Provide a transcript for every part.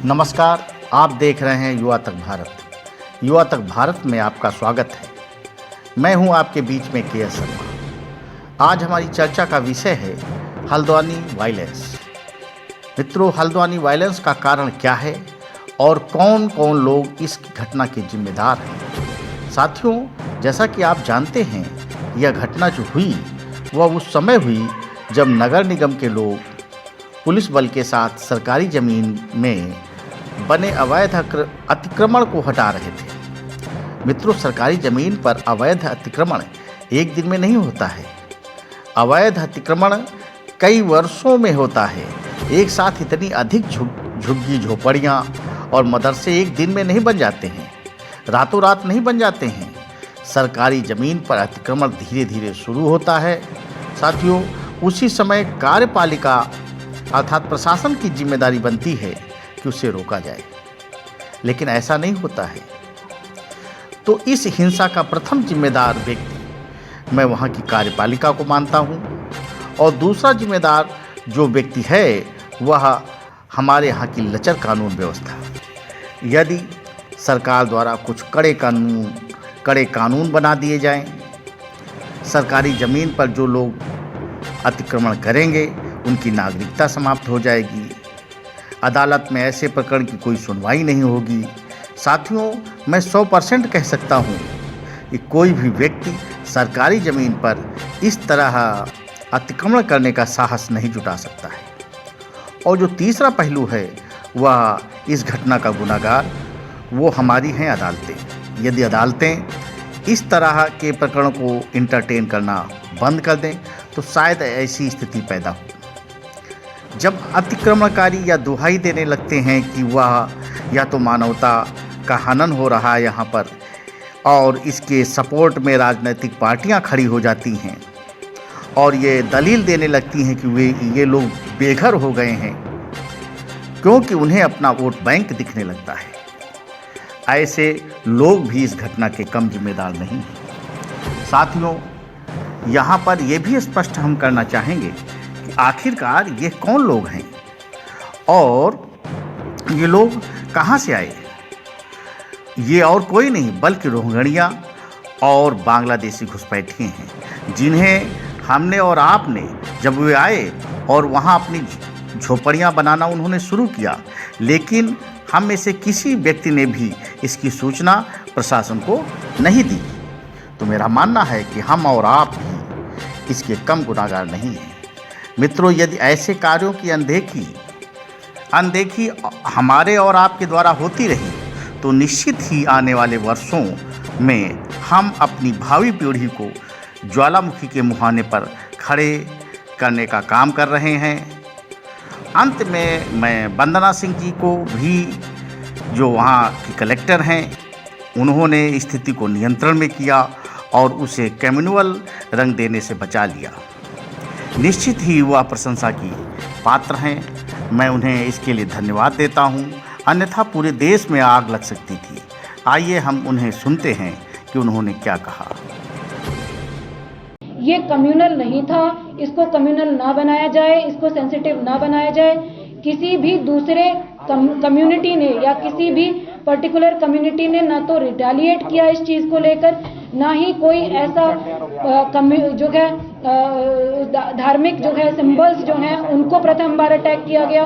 नमस्कार, आप देख रहे हैं युवा तक भारत। युवा तक भारत में आपका स्वागत है। मैं हूं आपके बीच में के एस शर्मा। आज हमारी चर्चा का विषय है हल्द्वानी वायलेंस। मित्रों, हल्द्वानी वायलेंस का कारण क्या है और कौन कौन लोग इस घटना के जिम्मेदार हैं। साथियों, जैसा कि आप जानते हैं, यह घटना जो हुई वह उस समय हुई जब नगर निगम के लोग पुलिस बल के साथ सरकारी ज़मीन में बने अवैध अतिक्रमण को हटा रहे थे। मित्रों, सरकारी ज़मीन पर अवैध अतिक्रमण एक दिन में नहीं होता है। अवैध अतिक्रमण कई वर्षों में होता है। एक साथ इतनी अधिक झुग्गी झोपड़ियाँ और मदरसे एक दिन में नहीं बन जाते हैं, रातों रात नहीं बन जाते हैं। सरकारी ज़मीन पर अतिक्रमण धीरे धीरे शुरू होता है। साथियों, उसी समय कार्यपालिका अर्थात प्रशासन की जिम्मेदारी बनती है कि उसे रोका जाए, लेकिन ऐसा नहीं होता है। तो इस हिंसा का प्रथम जिम्मेदार व्यक्ति मैं वहाँ की कार्यपालिका को मानता हूँ, और दूसरा जिम्मेदार जो व्यक्ति है वह हमारे यहाँ की लचर कानून व्यवस्था। यदि सरकार द्वारा कुछ कड़े कानून बना दिए जाएं, सरकारी ज़मीन पर जो लोग अतिक्रमण करेंगे उनकी नागरिकता समाप्त हो जाएगी। अदालत में ऐसे प्रकरण की कोई सुनवाई नहीं होगी। साथियों, मैं 100% कह सकता हूँ कि कोई भी व्यक्ति सरकारी ज़मीन पर इस तरह अतिक्रमण करने का साहस नहीं जुटा सकता है। और जो तीसरा पहलू है वह इस घटना का गुनाहगार वो हमारी हैं अदालतें। यदि अदालतें इस तरह के प्रकरण को इंटरटेन करना बंद कर दें तो शायद ऐसी स्थिति पैदा हो। जब अतिक्रमणकारी या दुहाई देने लगते हैं कि वह या तो मानवता का हनन हो रहा है यहाँ पर, और इसके सपोर्ट में राजनीतिक पार्टियाँ खड़ी हो जाती हैं और ये दलील देने लगती हैं कि ये लोग बेघर हो गए हैं क्योंकि उन्हें अपना वोट बैंक दिखने लगता है। ऐसे लोग भी इस घटना के कम जिम्मेदार नहीं हैं। साथियों, यहाँ पर यह भी स्पष्ट हम करना चाहेंगे कि आखिरकार ये कौन लोग हैं और ये लोग कहाँ से आए। ये और कोई नहीं बल्कि रोहिंग्या और बांग्लादेशी घुसपैठिए हैं, जिन्हें हमने और आपने जब वे आए और वहाँ अपनी झोपड़ियाँ बनाना उन्होंने शुरू किया, लेकिन हम में से किसी व्यक्ति ने भी इसकी सूचना प्रशासन को नहीं दी। तो मेरा मानना है कि हम और आप भी इसके कम गुनाहगार नहीं हैं। मित्रों, यदि ऐसे कार्यों की अनदेखी हमारे और आपके द्वारा होती रही तो निश्चित ही आने वाले वर्षों में हम अपनी भावी पीढ़ी को ज्वालामुखी के मुहाने पर खड़े करने का काम कर रहे हैं। अंत में मैं वंदना सिंह जी को भी, जो वहाँ की कलेक्टर हैं, उन्होंने स्थिति को नियंत्रण में किया और उसे कम्युनल रंग देने से बचा लिया। निश्चित ही वह प्रशंसा की पात्र हैं। मैं उन्हें इसके लिए धन्यवाद देता हूं, अन्यथा पूरे देश में आग लग सकती थी। आइए हम उन्हें सुनते हैं कि उन्होंने क्या कहा। ये कम्युनल नहीं था, इसको कम्युनल ना बनाया जाए, इसको सेंसिटिव ना बनाया जाए। किसी भी दूसरे कम्युनिटी ने या किसी भी पर्टिकुलर कम्युनिटी ने ना तो रिटेलिएट किया इस चीज़ को लेकर, ना ही कोई ऐसा जो है धार्मिक जो है सिंबल्स जो हैं उनको प्रथम बार अटैक किया गया।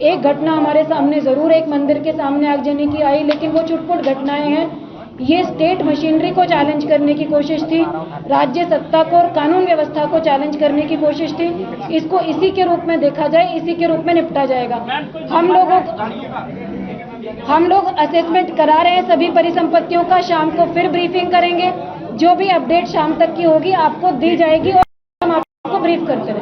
एक घटना हमारे सामने ज़रूर एक मंदिर के सामने आगजनी की आई, लेकिन वो छुटपुट घटनाएं हैं। ये स्टेट मशीनरी को चैलेंज करने की कोशिश थी, राज्य सत्ता को और कानून व्यवस्था को चैलेंज करने की कोशिश थी। इसको इसी के रूप में देखा जाए, इसी के रूप में निपटा जाएगा। हम लोग असेसमेंट करा रहे हैं सभी परिसंपत्तियों का। शाम को फिर ब्रीफिंग करेंगे। जो भी अपडेट शाम तक की होगी आपको दी जाएगी और हम आपको ब्रीफ करते रहेंगे।